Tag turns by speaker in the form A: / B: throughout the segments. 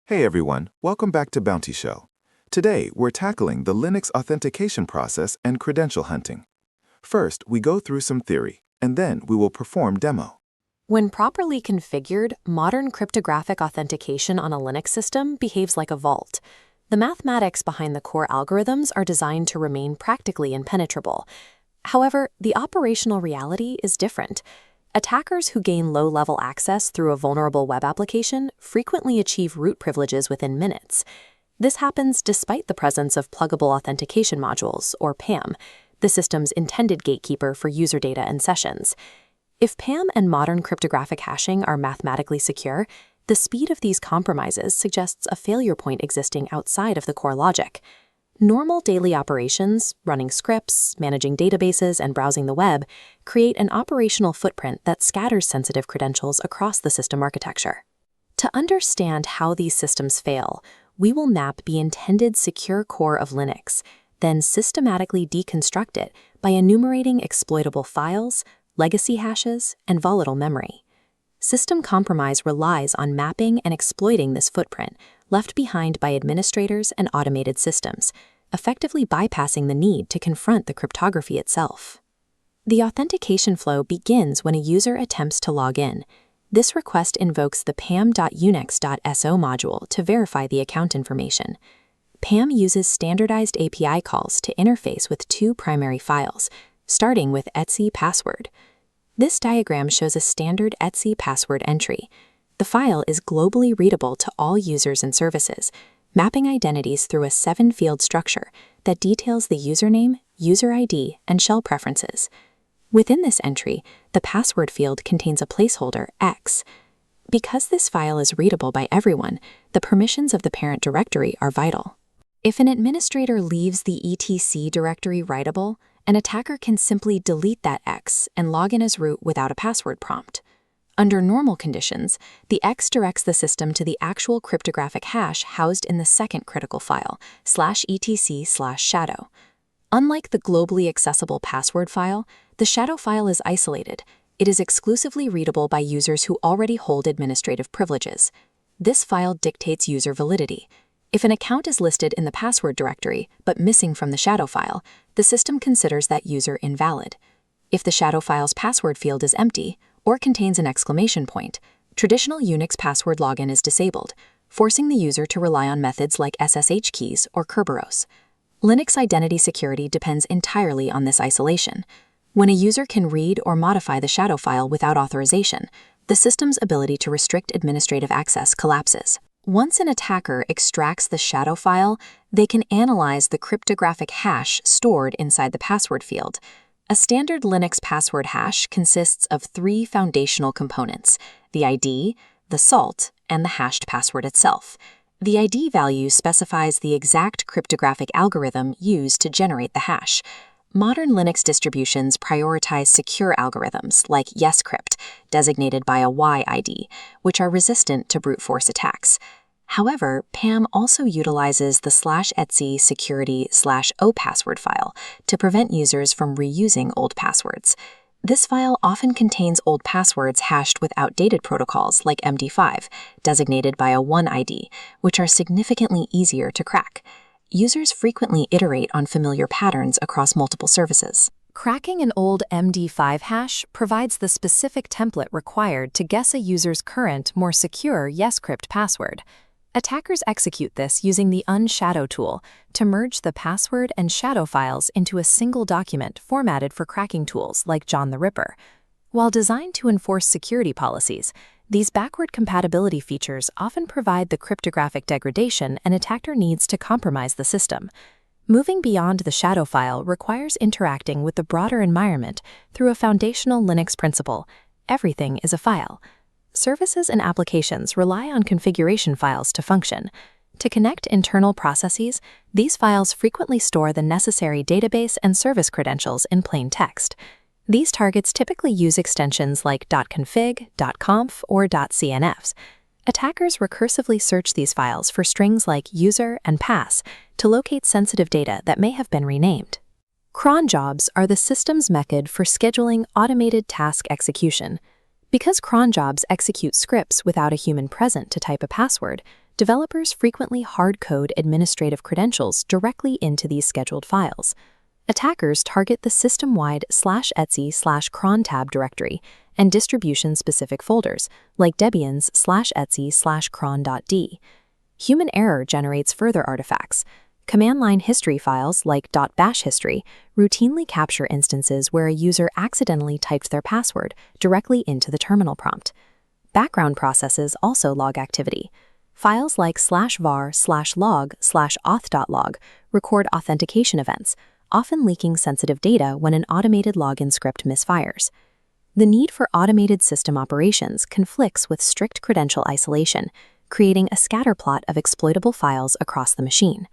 A: Hey everyone, welcome back to BountyShell. Today, we're tackling the Linux authentication process and credential hunting. First, we go through some theory, and then we will perform demo.
B: When properly configured, modern cryptographic authentication on a Linux system behaves like a vault. The mathematics behind the core algorithms are designed to remain practically impenetrable. However, the operational reality is different. Attackers who gain low-level access through a vulnerable web application frequently achieve root privileges within minutes. This happens despite the presence of pluggable authentication modules, or PAM, the system's intended gatekeeper for user data and sessions. If PAM and modern cryptographic hashing are mathematically secure, the speed of these compromises suggests a failure point existing outside of the core logic. Normal daily operations, running scripts, managing databases, and browsing the web, create an operational footprint that scatters sensitive credentials across the system architecture. To understand how these systems fail, we will map the intended secure core of Linux, then systematically deconstruct it by enumerating exploitable files, legacy hashes, and volatile memory. System compromise relies on mapping and exploiting this footprint left behind by administrators and automated systems, effectively bypassing the need to confront the cryptography itself. The authentication flow begins when a user attempts to log in. This request invokes the pam.unix.so module to verify the account information. PAM uses standardized API calls to interface with two primary files, starting with etc password. This diagram shows a standard etc password entry. The file is globally readable to all users and services, mapping identities through a 7-field structure that details the username, user ID, and shell preferences. Within this entry, the password field contains a placeholder X. Because this file is readable by everyone, the permissions of the parent directory are vital. If an administrator leaves the etc directory writable, an attacker can simply delete that X and log in as root without a password prompt. Under normal conditions, the X directs the system to the actual cryptographic hash housed in the second critical file, /etc/shadow. Unlike the globally accessible password file, the shadow file is isolated. It is exclusively readable by users who already hold administrative privileges. This file dictates user validity. If an account is listed in the password directory, but missing from the shadow file, the system considers that user invalid. If the shadow file's password field is empty, or contains an exclamation point, traditional Unix password login is disabled, forcing the user to rely on methods like SSH keys or Kerberos. Linux identity security depends entirely on this isolation. When a user can read or modify the shadow file without authorization, the system's ability to restrict administrative access collapses. Once an attacker extracts the shadow file, they can analyze the cryptographic hash stored inside the password field. A standard Linux password hash consists of 3 foundational components: the ID, the salt, and the hashed password itself. The ID value specifies the exact cryptographic algorithm used to generate the hash. Modern Linux distributions prioritize secure algorithms like Decrypt, designated by a Y ID, which are resistant to brute force attacks. However, PAM also utilizes the /etc security/o password file to prevent users from reusing old passwords. This file often contains old passwords hashed with outdated protocols like MD5, designated by a 1 ID, which are significantly easier to crack. Users frequently iterate on familiar patterns across multiple services.
C: Cracking an old MD5 hash provides the specific template required to guess a user's current, more secure Decrypt password. Attackers execute this using the unshadow tool to merge the password and shadow files into a single document formatted for cracking tools like John the Ripper. While designed to enforce security policies, these backward compatibility features often provide the cryptographic degradation an attacker needs to compromise the system. Moving beyond the shadow file requires interacting with the broader environment through a foundational Linux principle: everything is a file. Services and applications rely on configuration files to function. To connect internal processes, these files frequently store the necessary database and service credentials in plain text. These targets typically use extensions like .config, .conf, or .cnfs. Attackers recursively search these files for strings like user and pass to locate sensitive data that may have been renamed. Cron jobs are the system's method for scheduling automated task execution. Because cron jobs execute scripts without a human present to type a password, developers frequently hard-code administrative credentials directly into these scheduled files. Attackers target the system-wide /etc/cron tab directory and distribution-specific folders, like Debian's /etc/cron.d. Human error generates further artifacts. Command line history files like .bash history routinely capture instances where a user accidentally typed their password directly into the terminal prompt. Background processes also log activity. Files like /var/log/auth.log record authentication events, often leaking sensitive data when an automated login script misfires. The need for automated system operations conflicts with strict credential isolation, creating a scatterplot of exploitable files across the machine.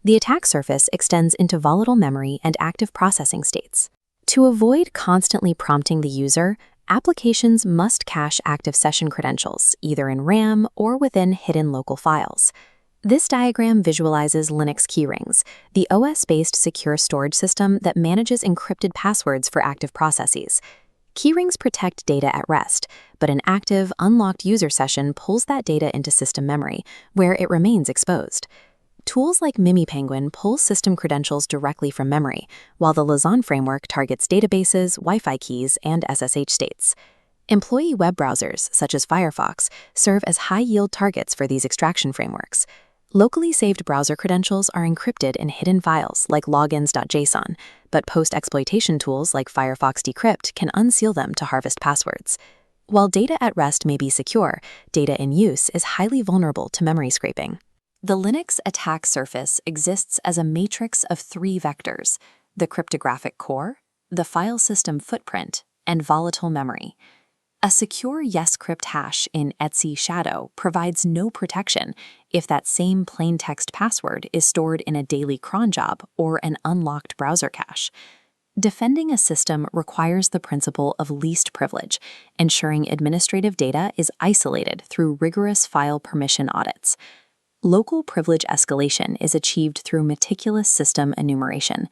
C: The attack surface extends into volatile memory and active processing states. To avoid constantly prompting the user, applications must cache active session credentials, either in RAM or within hidden local files. This diagram visualizes Linux keyrings, the OS-based secure storage system that manages encrypted passwords for active processes. Keyrings protect data at rest, but an active, unlocked user session pulls that data into system memory, where it remains exposed. Tools like Mimipenguin pull system credentials directly from memory, while the LaZagne framework targets databases, Wi-Fi keys, and SSH states. Employee web browsers, such as Firefox, serve as high-yield targets for these extraction frameworks. Locally saved browser credentials are encrypted in hidden files like logins.json, but post-exploitation tools like Firefox Decrypt can unseal them to harvest passwords. While data at rest may be secure, data in use is highly vulnerable to memory scraping. The Linux attack surface exists as a matrix of three vectors: the cryptographic core, the file system footprint, and volatile memory. A secure YesCrypt hash in unshadow provides no protection if that same plain-text password is stored in a daily cron job or an unlocked browser cache. Defending a system requires the principle of least privilege, ensuring administrative data is isolated through rigorous file permission audits. Local privilege escalation is achieved through meticulous system enumeration.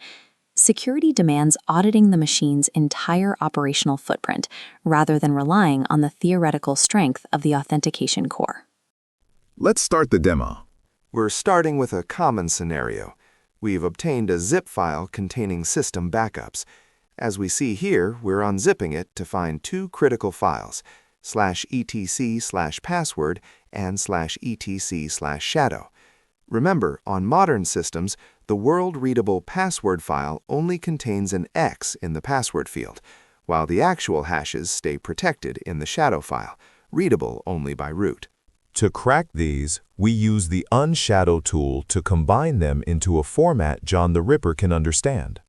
C: Security demands auditing the machine's entire operational footprint rather than relying on the theoretical strength of the authentication core.
A: Let's start the demo.
D: We're starting with a common scenario. We've obtained a zip file containing system backups. As we see here, we're unzipping it to find two critical files, /etc/password and /etc/shadow. Remember, on modern systems, the world-readable password file only contains an X in the password field, while the actual hashes stay protected in the shadow file, readable only by root.
E: To crack these, we use the unshadow tool to combine them into a format John the Ripper can understand.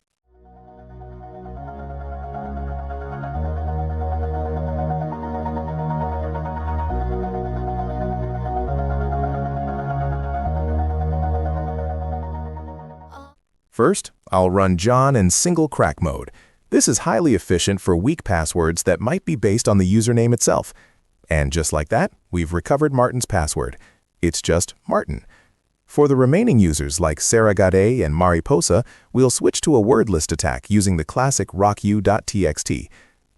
A: First, I'll run John in single crack mode. This is highly efficient for weak passwords that might be based on the username itself. And just like that, we've recovered Martin's password. It's just Martin. For the remaining users like Sarah Gade and Mariposa, we'll switch to a word list attack using the classic rocku.txt.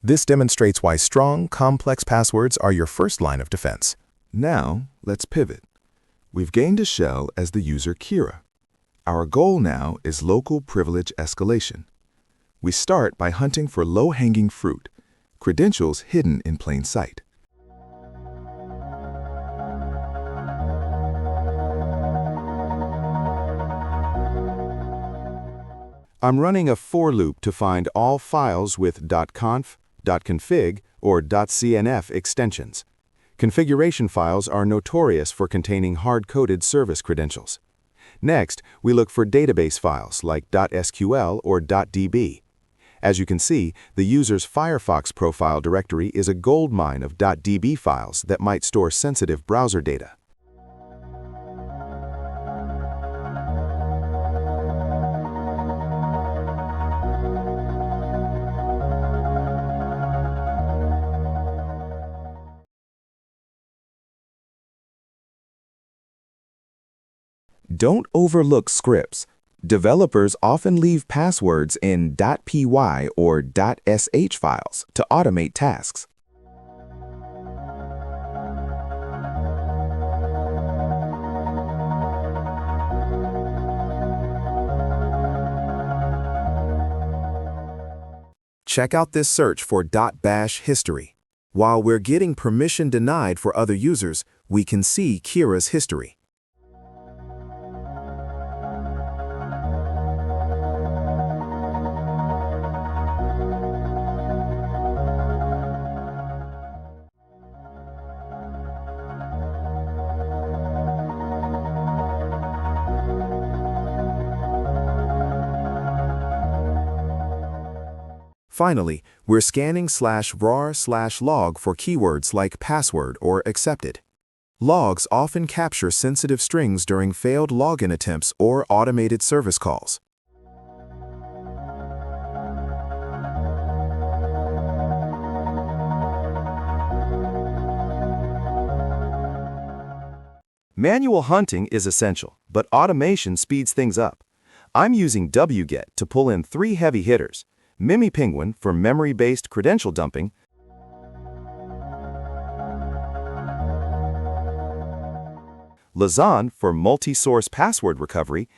A: This demonstrates why strong, complex passwords are your first line of defense. Now, let's pivot. We've gained a shell as the user Kira. Our goal now is local privilege escalation. We start by hunting for low-hanging fruit, credentials hidden in plain sight. I'm running a for loop to find all files with .conf, .config, or .cnf extensions. Configuration files are notorious for containing hard-coded service credentials. Next, we look for database files like .sql or .db. As you can see, the user's Firefox profile directory is a goldmine of .db files that might store sensitive browser data. Don't overlook scripts. Developers often leave passwords in .py or .sh files to automate tasks. Check out this search for .bash history. While we're getting permission denied for other users, we can see Kira's history. Finally, we're scanning /var/log for keywords like password or accepted. Logs often capture sensitive strings during failed login attempts or automated service calls.
D: Manual hunting is essential, but automation speeds things up. I'm using wget to pull in 3 heavy hitters: Mimipenguin for memory-based credential dumping, LaZagne for multi-source password recovery,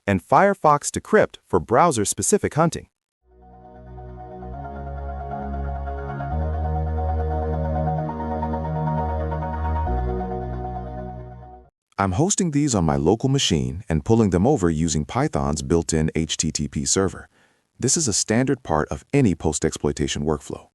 D: and Firefox Decrypt for browser-specific hunting.
A: I'm hosting these on my local machine and pulling them over using Python's built-in HTTP server. This is a standard part of any post-exploitation workflow.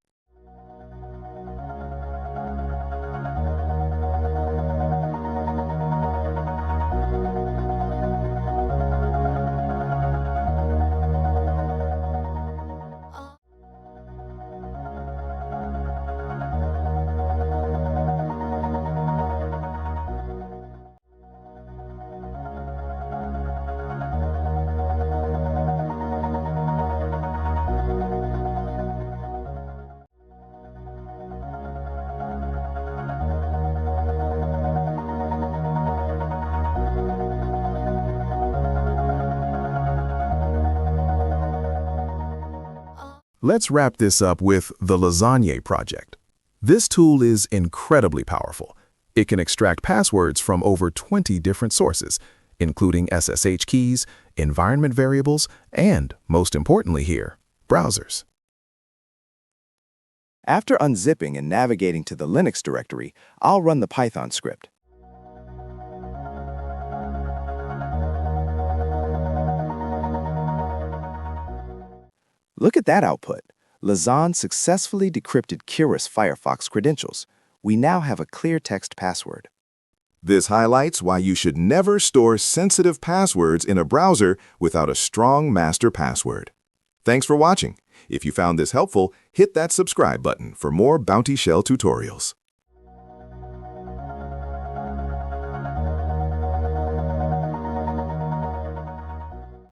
A: Let's wrap this up with the LaZagne project. This tool is incredibly powerful. It can extract passwords from over 20 different sources, including SSH keys, environment variables, and, most importantly here, browsers.
D: After unzipping and navigating to the Linux directory, I'll run the Python script. Look at that output. LaZagne successfully decrypted Kira's Firefox credentials. We now have a clear text password.
A: This highlights why you should never store sensitive passwords in a browser without a strong master password. Thanks for watching. If you found this helpful, hit that subscribe button for more BountyShell tutorials.